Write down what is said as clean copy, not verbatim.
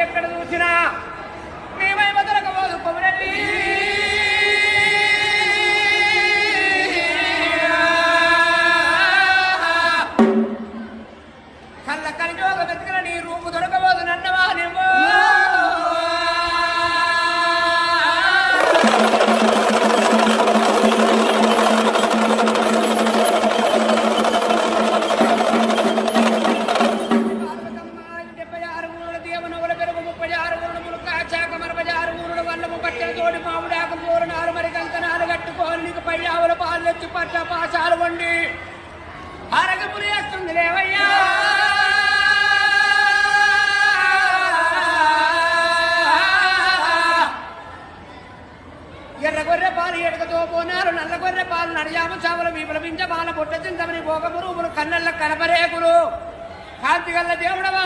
ఎక్కడ చూసినా మేమై వదలకపోదు కొమరెల్లి కళ్ళ కలిజోగ వెతికిన నీ రూపు దొరకబోదు నన్నవా నేమో తోడి మామిడాకు పూరణాలు మరి కంకణాలు కట్టుకోని నీకు పై ఆవుల పాలు తెచ్చి పట్ట పాశాలు వండి ఆరగపురి వేస్తుంది లేవయ్యా ఎర్ర గొర్రె పాలు ఎడకతో పోనారు నల్ల గొర్రె పాలు నడియాము చావుల వీపుల పించ బాల పొట్ట చింతమని భోగపురువులు కన్నెల్ల కనపరేకులు కాంతి గల్ల దేవుడవా